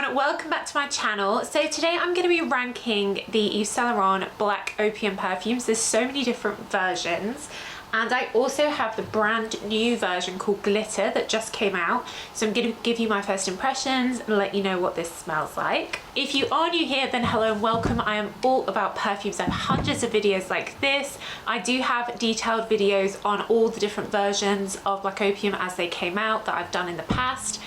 everyone, welcome back to my channel. So today I'm going to be ranking the Yves Saint Laurent Black Opium perfumes. There's so many different versions, and I also have the brand new version called Glitter that just came out. So I'm going to give you my first impressions and let you know what this smells like. If you are new here, then hello and welcome. I am all about perfumes. I have hundreds of videos like this. I do have detailed videos on all the different versions of Black Opium as they came out that I've done in the past.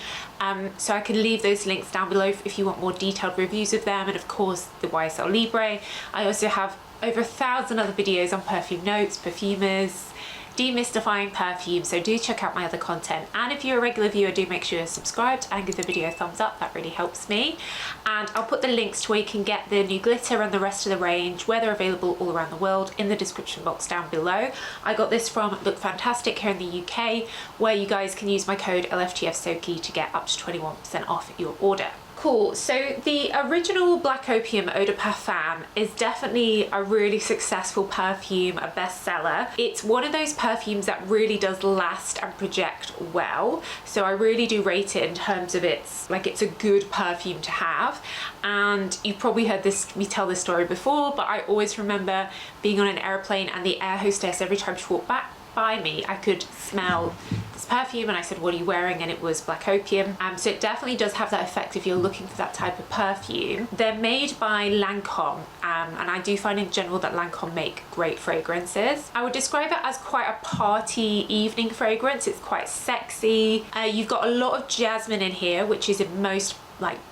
So I can leave those links down below if you want more detailed reviews of them, and of course the YSL Libre. I also have over 1,000 other videos on perfume notes, PERFUMES, demystifying perfume, so do check out my other content. And if you're a regular viewer, do make sure you're subscribed and give the video a thumbs up. That really helps me. And I'll put the links to where you can get the new glitter and the rest of the range, where they're available all around the world, in the description box down below. I got this from Look Fantastic here in the UK, where you guys can use my code LFTFSOKI to get up to 21% off your order. Cool, so the original Black Opium Eau de Parfum is definitely a really successful perfume, a bestseller. It's one of those perfumes that really does last and project well. So I really do rate it in terms of it's a good perfume to have. And you've probably heard me tell this story before, but I always remember being on an airplane and the air hostess, every time she walked by me, I could smell this perfume, and I said, what are you wearing? And it was Black Opium. So it definitely does have that effect if you're looking for that type of perfume. They're made by Lancôme, and I do find in general that Lancôme make great fragrances. I would describe it as quite a party evening fragrance. It's quite sexy. You've got a lot of jasmine in here, which is in most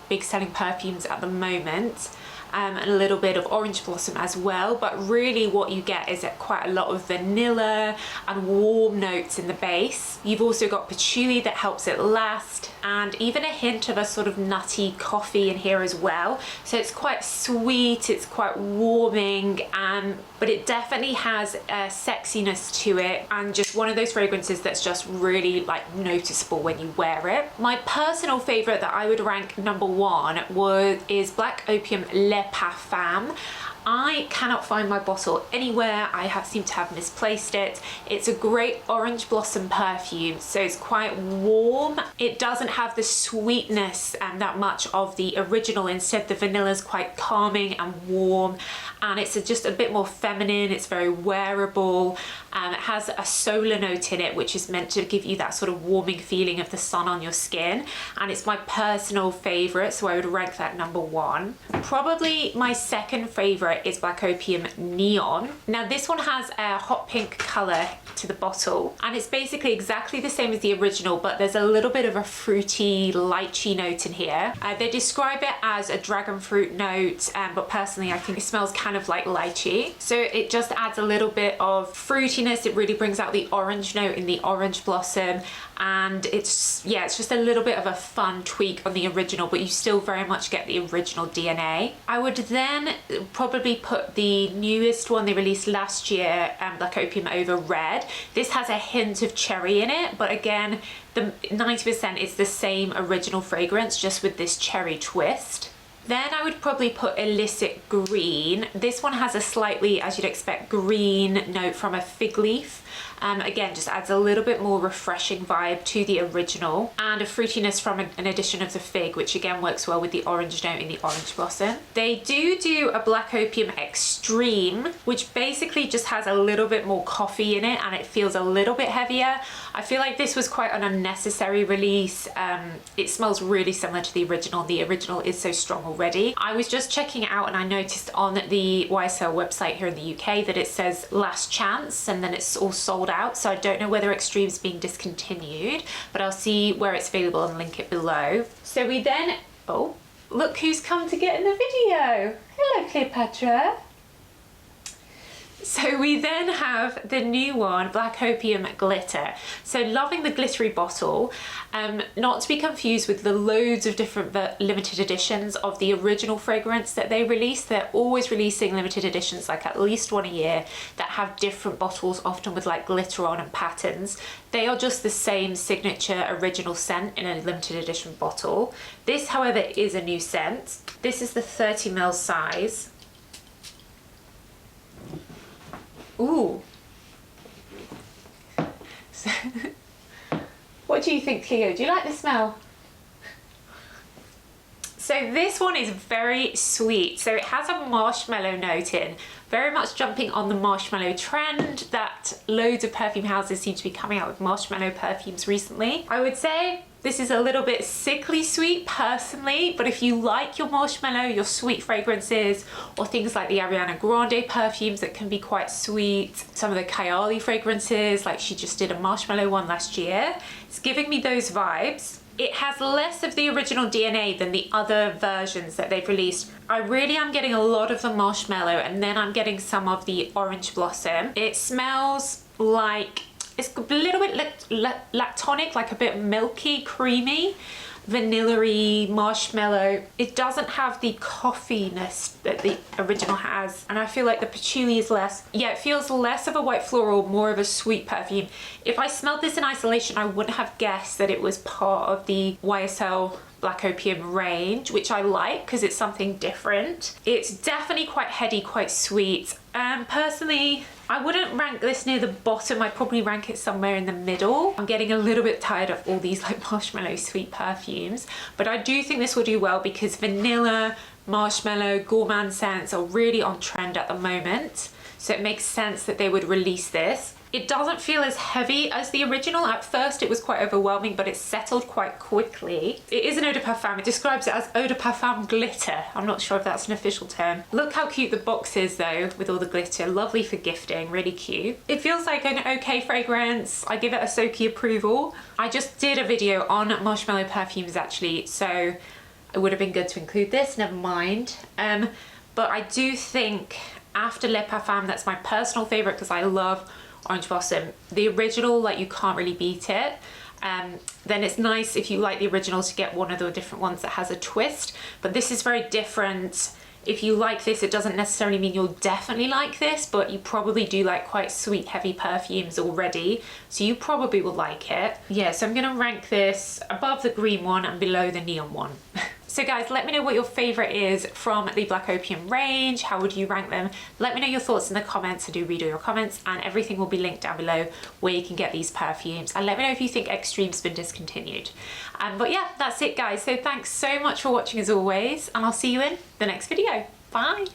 big selling perfumes at the moment. And a little bit of orange blossom as well, but really what you get is quite a lot of vanilla and warm notes in the base. You've also got patchouli that helps it last, and even a hint of a sort of nutty coffee in here as well. So it's quite sweet, it's quite warming, but it definitely has a sexiness to it, and just one of those fragrances that's just really noticeable when you wear it. My personal favorite that I would rank number one is Black Opium Le Parfum. I cannot find my bottle anywhere. Seem to have misplaced it. It's a great orange blossom perfume, so it's quite warm. It doesn't have the sweetness that much of the original. Instead, the vanilla is quite calming and warm, and it's just a bit more feminine. It's very wearable. It has a solar note in it, which is meant to give you that sort of warming feeling of the sun on your skin, and it's my personal favorite, so I would rank that number one. Probably my second favorite is Black Opium Neon. Now this one has a hot pink color to the bottle, and it's basically exactly the same as the original, but there's a little bit of a fruity lychee note in here. They describe it as a dragon fruit note, but personally I think it smells kind of like lychee. So it just adds a little bit of fruitiness. It really brings out the orange note in the orange blossom, and it's just a little bit of a fun tweak on the original, but you still very much get the original DNA. I would then probably put the newest one they released last year, Black Opium over Red. This has a hint of cherry in it, but again, the 90% is the same original fragrance, just with this cherry twist. Then I would probably put Illicit Green. This one has a slightly, as you'd expect, green note from a fig leaf. Again, just adds a little bit more refreshing vibe to the original, and a fruitiness from an addition of the fig, which again works well with the orange note in the orange blossom. They do a Black Opium Extreme, which basically just has a little bit more coffee in it, and it feels a little bit heavier. I feel like this was quite an unnecessary release. It smells really similar to the original. The original is so strong already. I was just checking it out, and I noticed on the YSL website here in the UK that it says last chance, and then it's all sold out. So I don't know whether Extreme's being discontinued, but I'll see where it's available and link it below. So we then, oh, look who's come to get in the video. Hello, Cleopatra. So we then have the new one, Black Opium Glitter. So loving the glittery bottle, not to be confused with the loads of different limited editions of the original fragrance that they released. They're always releasing limited editions, at least one a year, that have different bottles, often with glitter on and patterns. They are just the same signature original scent in a limited edition bottle. This, however, is a new scent. This is the 30 ml size. Ooh. So, what do you think, Cleo? Do you like the smell? So So this one is very sweet. So it has a marshmallow note in, very much jumping on the marshmallow trend that loads of perfume houses seem to be coming out with marshmallow perfumes recently. I would say this is a little bit sickly sweet personally, but if you like your marshmallow, your sweet fragrances, or things like the Ariana Grande perfumes that can be quite sweet, some of the Kylie fragrances, like she just did a marshmallow one last year, it's giving me those vibes. It has less of the original DNA than the other versions that they've released. I really am getting a lot of the marshmallow, and then I'm getting some of the orange blossom. It smells like, it's a little bit lactonic, like a bit milky, creamy, vanilla-y, marshmallow. It doesn't have the coffeeness that the original has, and I feel like the patchouli is less. Yeah, it feels less of a white floral, more of a sweet perfume. If I smelled this in isolation, I wouldn't have guessed that it was part of the YSL Black Opium range, which I like because it's something different. It's definitely quite heady, quite sweet. Personally, I wouldn't rank this near the bottom. I'd probably rank it somewhere in the middle. I'm getting a little bit tired of all these like marshmallow sweet perfumes, but I do think this will do well because vanilla, marshmallow, gourmand scents are really on trend at the moment. So it makes sense that they would release this. It doesn't feel as heavy as the original. At first it was quite overwhelming, but it settled quite quickly. It is an eau de parfum. It describes it as eau de parfum glitter. I'm not sure if that's an official term. Look how cute the box is though, with all the glitter. Lovely for gifting, really cute. It feels like an okay fragrance. I give it a Soki approval. I just did a video on marshmallow perfumes actually, so it would have been good to include this, never mind. But I do think after Le Parfum, that's my personal favorite because I love Orange Blossom. The original, like, you can't really beat it. Then it's nice if you like the original to get one of the different ones that has a twist, but this is very different. If you like this, it doesn't necessarily mean you'll definitely like this, but you probably do like quite sweet, heavy perfumes already, so you probably will like it. Yeah, so I'm gonna rank this above the green one and below the neon one. So guys, let me know what your favorite is from the Black Opium range. How would you rank them? Let me know your thoughts in the comments. I do read all your comments, and everything will be linked down below where you can get these perfumes. And let me know if you think Extreme's been discontinued. But yeah, that's it guys. So thanks so much for watching as always, and I'll see you in the next video. Bye.